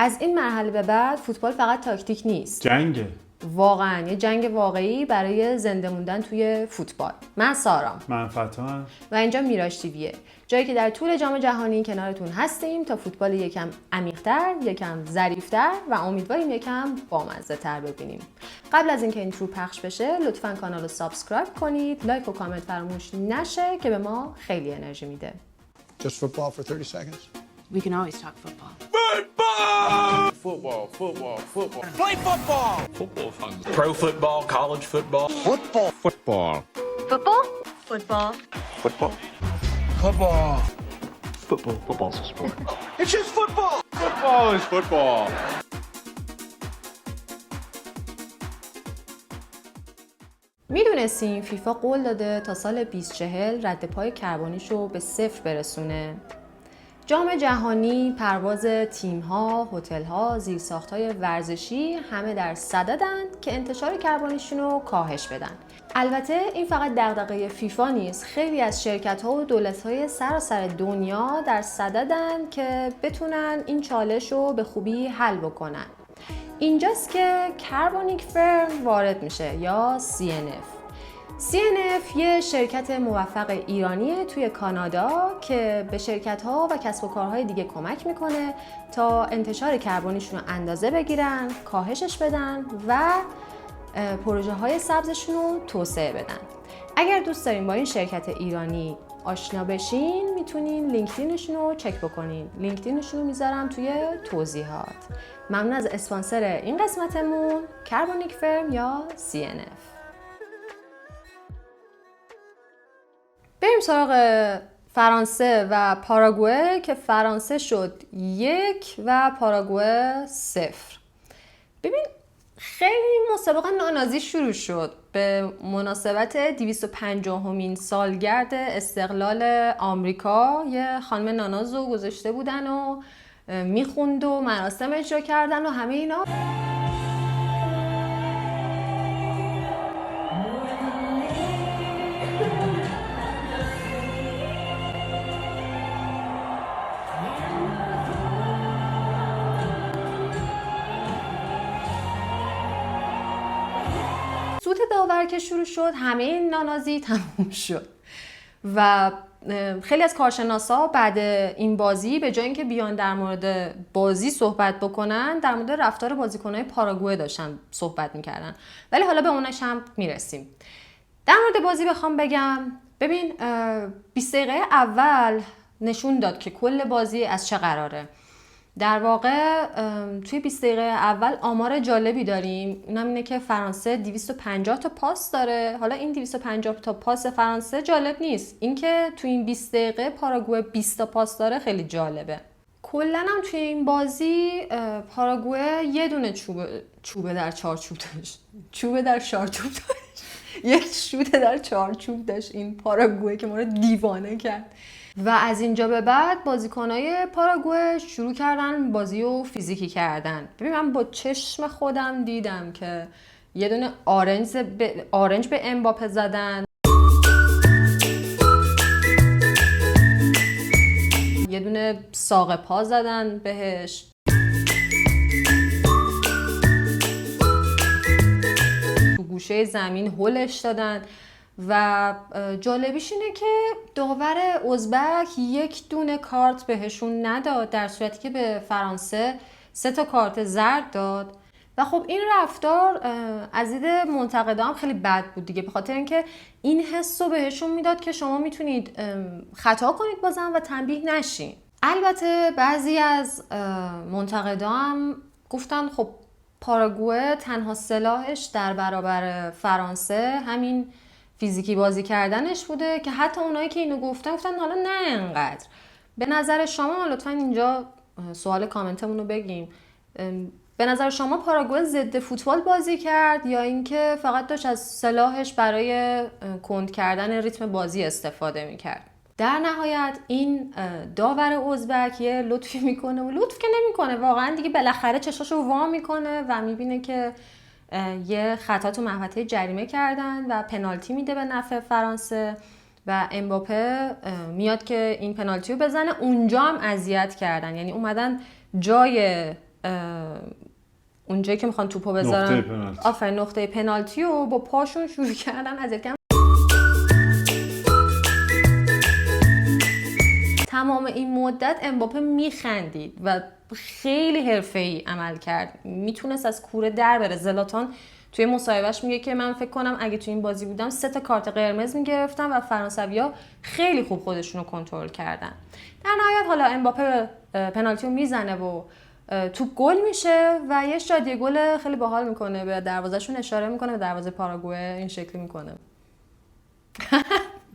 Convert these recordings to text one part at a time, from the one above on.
از این مرحله به بعد فوتبال فقط تاکتیک نیست. جنگه. واقعا یه جنگ واقعی برای زنده موندن توی فوتبال. من سارام. من فتحم. و اینجا میراژ تیویه. جایی که در طول جام جهانی کنارتون هستیم تا فوتبال یکم عمیق‌تر، یکم ظریف‌تر و امیدواریم یکم بامزه‌تر ببینیم. قبل از اینکه اینترو پخش بشه، لطفاً کانال رو سابسکرایب کنید، لایک و کامنت فراموش نشه که به ما خیلی انرژی میده. Just football for 30 seconds? We can always talk football. Football. Play football! Football fun. Pro football, college football. Football. Football. Football? Football. Football. Football. Football. Football's a sport. It's just football! Football is football. میدونستیم فیفا قول داده تا سال 2040 رد پای کربنیش رو به 0 برسونه؟ جام جهانی، پرواز تیم‌ها، هتل‌ها، زیرساخت‌های ورزشی همه در صددن که انتشار کربنیشون رو کاهش بدن. البته این فقط دغدغه فیفا نیست. خیلی از شرکت‌ها و دولت‌های سراسر دنیا در صددن که بتونن این چالش رو به خوبی حل بکنن. اینجاست که کاربونیک فرم وارد میشه یا CNF. CNF یه شرکت موفق ایرانیه توی کانادا که به شرکت‌ها و کسب و کارهای دیگه کمک میکنه تا انتشار کربنیشون رو اندازه بگیرن، کاهشش بدن و پروژه های سبزشون رو توسعه بدن. اگر دوست دارین با این شرکت ایرانی آشنا بشین میتونین لینکدینشون رو چک بکنین. لینکدینشون رو میذارم توی توضیحات. ممنون از اسپانسر این قسمتمون، کاربونیک فرم یا CNF. بریم سراغ فرانسه و پاراگوئه که فرانسه شد 1 و پاراگوئه 0. ببین خیلی مسابقه نانازی شروع شد به مناسبت 250مین سالگرد استقلال آمریکا. یه خانم ناناز رو گذاشته بودن و میخوند و مراسم اجرا کردن و همه اینا. سوت داور که شروع شد همه این نانازی تموم شد و خیلی از کارشناسا بعد این بازی به جای اینکه بیان در مورد بازی صحبت بکنن در مورد رفتار بازیکن‌های پاراگوئه داشتن صحبت میکردن، ولی حالا به اونش هم میرسیم. در مورد بازی بخوام بگم، ببین 20 دقیقه اول نشون داد که کل بازی از چه قراره. در واقع توی 20 دقیقه اول آمار جالبی داریم، اونم اینه که فرانسه 250 تا پاس داره. حالا این 250 تا پاس فرانسه جالب نیست، اینکه توی این 20 دقیقه پاراگوئه 20 تا پاس داره خیلی جالبه. کلاً هم توی این بازی پاراگوئه یه دونه چوبه در چارچوب داشت. چوبه در چارچوب داشت. یک شوت در چارچوب داشت این پاراگوئه که ما رو دیوانه کرد. و از اینجا به بعد بازیکنای پاراگوئه شروع کردن بازی رو فیزیکی کردن. ببین من با چشم خودم دیدم که یه دونه آرنج به امباپه زدن، یه دونه ساق پا زدن بهش، تو گوشه زمین هلش دادن. و جالبیش اینه که داور ازبک یک دونه کارت بهشون نداد، در صورتی که به فرانسه 3 تا کارت زرد داد. و خب این رفتار از دید منتقدان خیلی بد بود دیگه، به خاطر اینکه این حس رو بهشون میداد که شما میتونید خطا کنید بازم و تنبیه نشین. البته بعضی از منتقدان گفتن خب پاراگوئه تنها سلاحش در برابر فرانسه همین فیزیکی بازی کردنش بوده، که حتی اونایی که اینو گفتن حالا نه انقدر. به نظر شما لطفا اینجا سوال کامنتمون رو بگیم، به نظر شما پاراگوئه ضد فوتبال بازی کرد یا اینکه فقط داشت از سلاحش برای کند کردن ریتم بازی استفاده میکرد؟ در نهایت این داور ازبک یه لطفی میکنه و لطف که نمیکنه واقعا دیگه، بالاخره چشاشو وا میکنه و میبینه که یه خطا تو محوطه جریمه کردن و پنالتی میده به نفع فرانسه و امباپه میاد که این پنالتی رو بزنه. اونجا هم اذیت کردن، یعنی اومدن جای اونجایی که میخوان توپو بذارن نقطه پنالتی. آفرین نقطه پنالتی و با پاشون شروع کردن اذیت کردن. تمام این مدت امباپه میخندید و خیلی حرفه‌ای عمل کرد، میتونست از کوره در بره. زلاتان توی مصاحبهش میگه که من فکر کنم اگه توی این بازی بودم 3 کارت قرمز میگرفتم و فرانسوی‌ها خیلی خوب خودشونو کنترل کردن. در نهایت حالا امباپه پنالتی رو میزنه و توپ گل میشه و یه شادی گل خیلی باحال میکنه، به دروازه‌شون اشاره میکنه، به دروازه پاراگوئه این شکلی میکنه.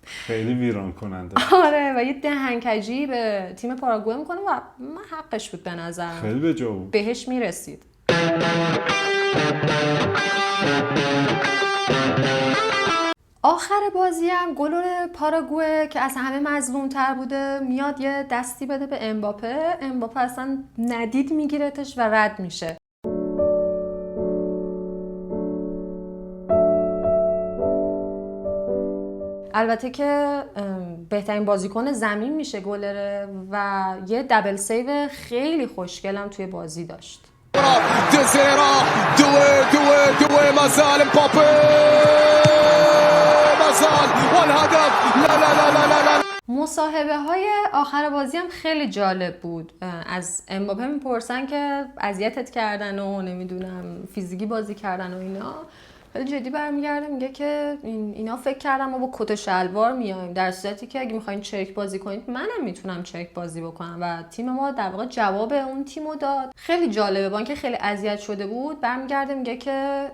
خیلی ویران کننده. آره و یه دهنکجی به تیم پاراگوئه میکنه و من حقش بود به نظرم، خیلی به جا بود. بهش میرسید. آخر بازی هم گل پاراگوئه که اصلا همه مظلوم‌تر بوده میاد یه دستی بده به امباپه اصلا ندید میگیرتش و رد میشه. البته که بهترین بازیکن زمین میشه گلره و یه دبل سیو خیلی خوشگلم توی بازی داشت. دزيرا دوي ما زال مبابي ما زال والهدف لا لا لا لا لا. مصاحبه های آخر بازی هم خیلی جالب بود. از امباپه میپرسن که اذیتت کردن و نمیدونم فیزیکی بازی کردن و اینا، خیلی جدی برمیگرده میگه که اینا فکر کردم ما با کت و شلوار میایم، در صورتی که اگه میخواین چرک بازی کنید منم میتونم چرک بازی بکنم و تیم ما در واقع جواب اون تیمو داد. خیلی جالبه، با اینکه خیلی اذیت شده بود برمیگرده میگه که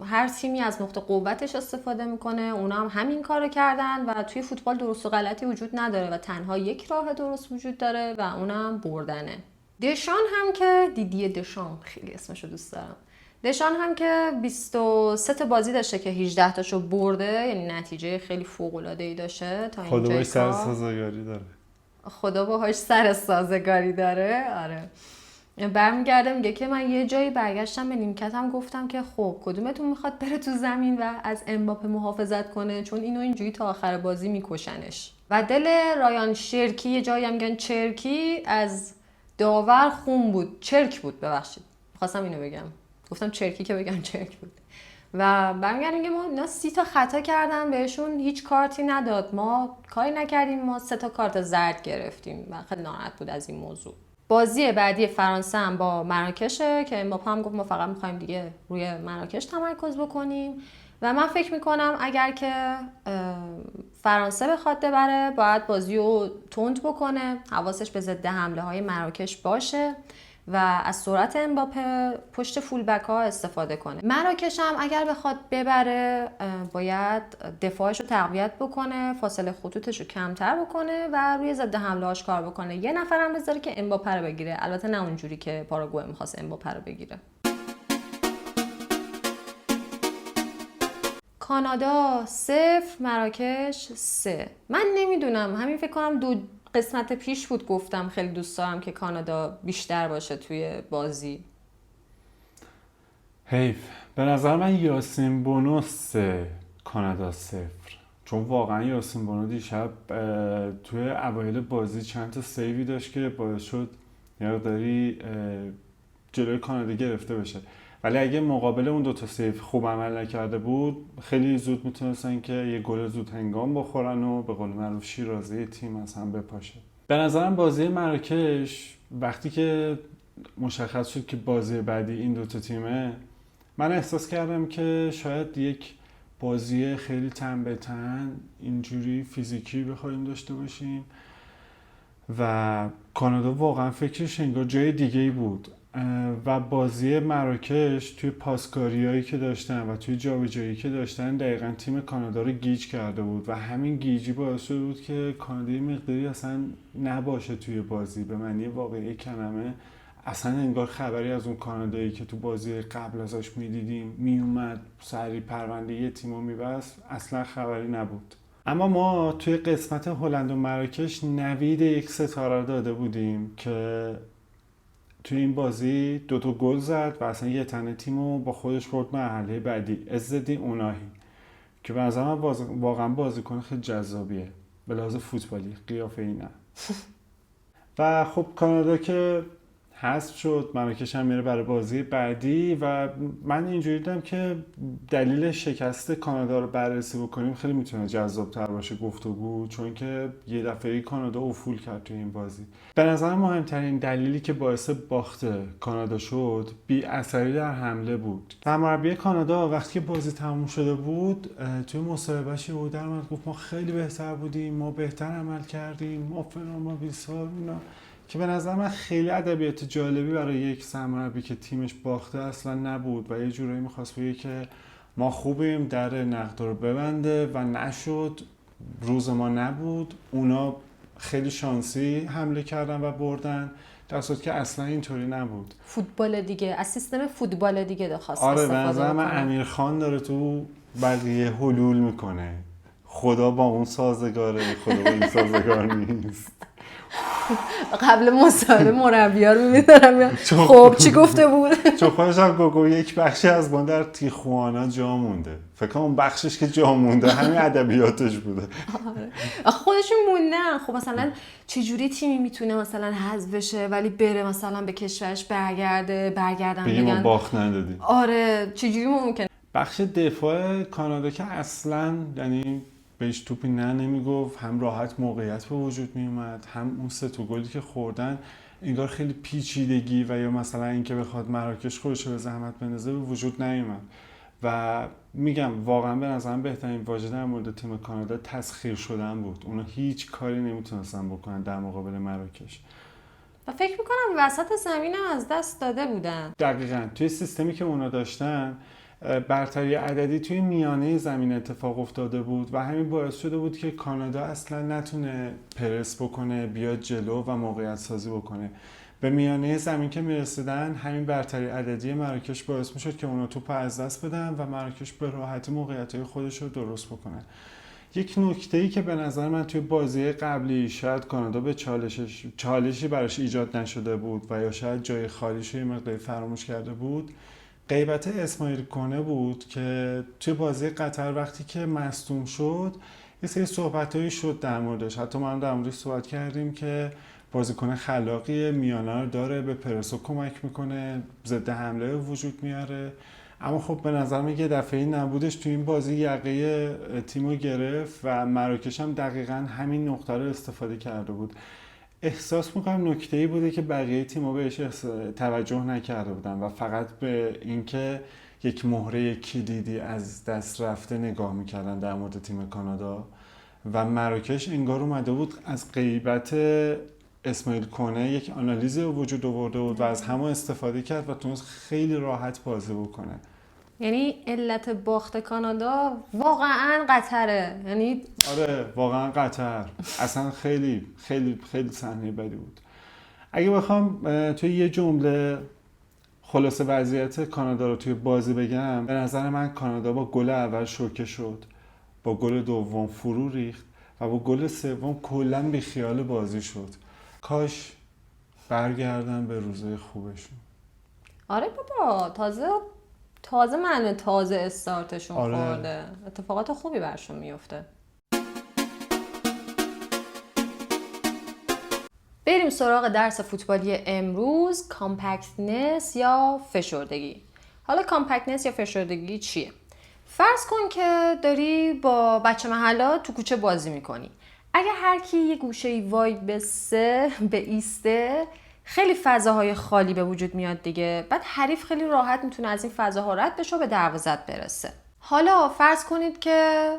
هر تیمی از نقطه قوتش استفاده میکنه، اونا هم همین کارو کردن و توی فوتبال درست و غلطی وجود نداره و تنها یک راه درست وجود داره و اونم بردنه. دشان هم که دیدیه دشان، خیلی اسمشو دوست دارم، دشان هم که 23 بازی داشته که 18 تاشو برده، یعنی نتیجه خیلی فوق‌العاده‌ای داشته تا خدا اینجا. باهاش سر سازگاری داره. خدا باهاش سر سازگاری داره. آره. برمیگرده میگه که من یه جایی برگشتم به نیمکتم گفتم که خب کدومتون میخواد بره تو زمین و از امباپه محافظت کنه، چون اینو اینجوری تا آخر بازی میکشنش. و دل رایان شرکی، یه جایی هم میگن چرکی، از داور خون بود، چرک بود، ببخشید خواستم اینو بگم، گفتم چرکی که بگم چرک بود. و برمیگردیم که ما اینا 30 خطا کردن، بهشون هیچ کارتی نداد، ما کاری نکردیم، ما 3 کارت زرد گرفتیم و خیلی ناراحت بود از این موضوع. بازی بعدی فرانسه هم با مراکشه که امباپه هم گفت ما فقط می‌خوایم دیگه روی مراکش تمرکز بکنیم و من فکر می‌کنم اگر که فرانسه بخواد ببره باید بازی رو تند بکنه، حواسش به ضد حمله‌های مراکش باشه و از سرعت امباپه پشت فول بک ها استفاده کنه. مراکش هم اگر بخواد ببره باید دفاعش رو تقویت بکنه، فاصله خطوطش رو کمتر بکنه و روی ضد حمله هاش کار بکنه. یه نفر هم بذاره که امباپه رو بگیره، البته نه اونجوری که پاراگوئه می‌خواست امباپه رو بگیره. کانادا 0 مراکش 3. من نمیدونم، همین فکر کنم 2 قسمت پیش بود گفتم خیلی دوست دارم که کانادا بیشتر باشه توی بازی. حیف. به نظر من یاسین بونو 3 کانادا 0، چون واقعا یاسین بونو دیشب توی اوایل بازی چند تا سیوی داشت که باعث شد یاداری جلوی کانادا گرفته بشه، ولی اگه مقابل اون 2 سیو خوب عمل نکرده بود خیلی زود میتونستن که یه گل زود هنگام بخورن و به قول معروف شیرازه تیم از هم بپاشه. به نظرم بازی مراکش وقتی که مشخص شد که بازی بعدی این 2 تیمه، من احساس کردم که شاید یک بازی خیلی تن به تن اینجوری فیزیکی بخوایم داشته باشیم و کانادا واقعا فکرش انگار جای دیگه‌ای بود و بازی مراکش توی پاسکاریایی که داشتن و توی جابجایی که داشتن دقیقاً تیم کانادا رو گیج کرده بود و همین گیجی باعث شده بود که کانادا مقداری اصلا نباشه توی بازی. به معنی واقعی کلمه اصلا انگار خبری از اون کانادایی که تو بازی قبل ازش میدیدیم میومد سری پرونده یه تیمو میبست اصلا خبری نبود. اما ما توی قسمت هلند و مراکش نوید یک ستاره داده بودیم که توی این بازی 2 گل زد و اصلا یه تنه تیمو با خودش برد مرحله بعدی، عزالدین اوناهی، که به نظر من واقعا بازیکن خیلی جذابیه به لحاظ فوتبالی، قیافه ای نه. و خب کانادا که حذف شد، مراکش هم میره برای بازی بعدی و من اینجوری دیدم که دلیل شکست کانادا رو بررسی بکنیم خیلی میتونه جذاب‌تر باشه گفتگو، چون که یه دفعه کانادا افول کرد توی این بازی. به نظر مهمترین دلیلی که باعث باخت کانادا شد بی اثری در حمله بود. سرمربی کانادا وقتی که بازی تموم شده بود توی مصاحبه‌اش بود در من گفت ما خیلی بهتر بودیم، ما بهتر عمل کردیم، ما فلان ما بیسار اینا، که به نظر من خیلی ادبیات جالبی برای یک سرمربی که تیمش باخته اصلا نبود و یه جورایی می‌خواست بگه که ما خوبیم، در نقد رو ببنده و نشد، روز ما نبود، اونا خیلی شانسی حمله کردن و بردن، در صورتی که اصلا اینطوری نبود. فوتبال دیگه، از سیستم فوتبال دیگه خواست آره، به استفاده نظر من بکنه. امیرخان داره تو بقیه حلول میکنه، خدا با اون سازگاره، خدا با این سازگار نیست. قبل مصاحبه مربی‌ها رو می‌بینم خب چی گفته بود؟ چون خودش هم گفت یک بخشی از ما در تیخوانا جا مونده. فکر کنم اون بخشش که جا مونده همین ادبیاتش بوده. خودشون موندن. خب مثلا چجوری تیمی میتونه مثلا حذف بشه ولی بره مثلا به کشورش برگردن بگیم ما بگن باخت ندادیم. آره چجوری ممکنه؟ بخش دفاع کانادا که اصلا یعنی بهش توپی نمیگفت، هم راحت موقعیت به وجود می اومد، هم اون 3 گلی که خوردن انگار خیلی پیچیدگی و یا مثلا اینکه بخواد مراکش خودش رو به زحمت بندازه به وجود نیومد. و میگم واقعا به نظرم بهترین واژه در مورد تیم کانادا تسخیر شدن بود. اونا هیچ کاری نمیتونستن بکنن در مقابل مراکش و فکر میکنم وسط زمین هم از دست داده بودن. دقیقاً توی سیستمی که اونا داشتن برتری عددی توی میانه زمین اتفاق افتاده بود و همین باعث شده بود که کانادا اصلا نتونه پرس بکنه، بیاد جلو و موقعیت سازی بکنه. به میانه زمین که میرسیدن همین برتری عددی مراکش باعث میشد که اونا توپ از دست بدن و مراکش به راحتی موقعیت‌های خودش رو درست بکنه. یک نکته‌ای که به نظر من توی بازی قبلی شاید کانادا به چالشی براش ایجاد نشده بود و یا شاید جای خالیش رو یه مقداری فراموش کرده بود، غیبت اسماعیل کنه بود که توی بازی قطر وقتی که مصدوم شد یه سری صحبتایی شد در موردش. حتی ما هم در موردش صحبت کردیم که بازیکن خلاقی، میانه رو داره، به پرسو کمک میکنه، ضد حمله وجود میاره. اما خب به نظر من یه دفعه نبودش توی این بازی یقه تیمو گرفت و مراکش هم دقیقاً همین نقطه رو استفاده کرده بود. احساس میکنم نکته‌ای بوده که بقیه تیم‌ها بهش توجه نکرده بودن و فقط به اینکه یک مهره کلیدی از دست رفته نگاه میکردن در مورد تیم کانادا و مراکش انگار اومده بود از غیبت اسماعیل کنه یک آنالیزی وجود آورده بود و از همون استفاده کرد و تونست خیلی راحت بازی بکنه. یعنی علت باخت کانادا واقعا قطره. یعنی آره واقعا قطر اصلا خیلی خیلی خیلی صحنه بدی بود. اگه بخوام توی یه جمله خلاصه وضعیت کانادا رو توی بازی بگم، به نظر من کانادا با گل اول شوکه شد، با گل دوم فرو ریخت و با گل سوم کلاً بیخیال بازی شد. کاش برگردن به روزای خوبشون. آره بابا تازه استارتشون آره. خورده، اتفاقات خوبی برشون میفته. بریم سراغ درس فوتبالی امروز، کامپکتنس یا فشردگی. حالا کامپکتنس یا فشردگی چیه؟ فرض کن که داری با بچه محلا تو کوچه بازی میکنی. اگه هر کی یه گوشه‌ای وای به ایسته، خیلی فضاهای خالی به وجود میاد دیگه. بعد حریف خیلی راحت میتونه از این فضاها رد بشه و به دروازت برسه. حالا فرض کنید که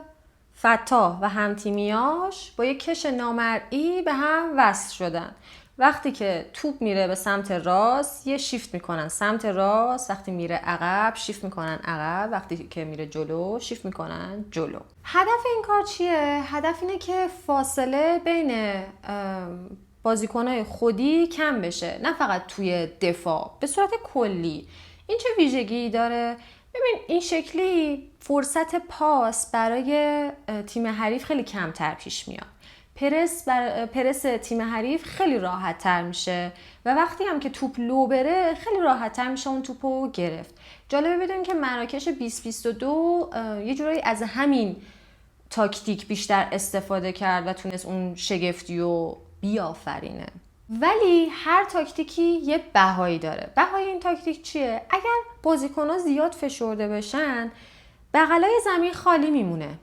فتاح و همتیمیاش با یک کش نامرئی به هم وصل شدن. وقتی که توپ میره به سمت راست یه شیفت میکنن سمت راست، وقتی میره عقب شیفت میکنن عقب، وقتی که میره جلو شیفت میکنن جلو. هدف این کار چیه؟ هدف اینه که فاصله بین بازیکنای خودی کم بشه، نه فقط توی دفاع، به صورت کلی. این چه ویژگی داره؟ ببین این شکلی فرصت پاس برای تیم حریف خیلی کمتر پیش میاد. پرس تیم حریف خیلی راحت تر میشه و وقتی هم که توپ لو بره خیلی راحت تر میشه اون توپو گرفت. جالبه بدونیم که مراکش 2022 یه جورایی از همین تاکتیک بیشتر استفاده کرد و تونست اون شگفتی رو بیافرینه. ولی هر تاکتیکی یه بهایی داره. بهای این تاکتیک چیه؟ اگر بازیکن‌ها زیاد فشرده بشن بغلای زمین خالی میمونه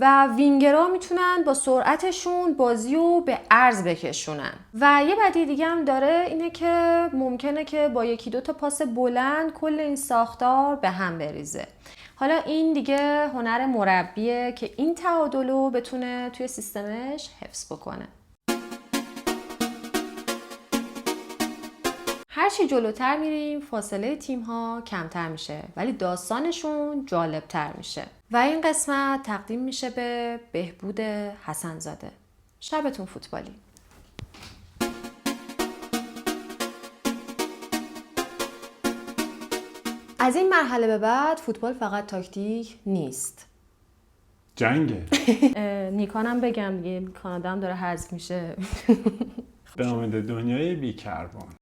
و وینگرها میتونن با سرعتشون بازی رو به عرض بکشونن. و یه بدی دیگه هم داره، اینه که ممکنه که با یکی دو تا پاس بلند کل این ساختار به هم بریزه. حالا این دیگه هنر مربیه که این تعادل رو بتونه توی سیستمش حفظ بکنه. هرچی جلوتر میریم فاصله تیم‌ها کمتر میشه ولی داستانشون جالبتر میشه. و این قسمت تقدیم میشه به بهبود حسن‌زاده. شبتون فوتبالی. از این مرحله به بعد فوتبال فقط تاکتیک نیست. جنگه. نیکانم بگم دیگه، کانادا هم داره حذف میشه. به امید دنیای بی کربن.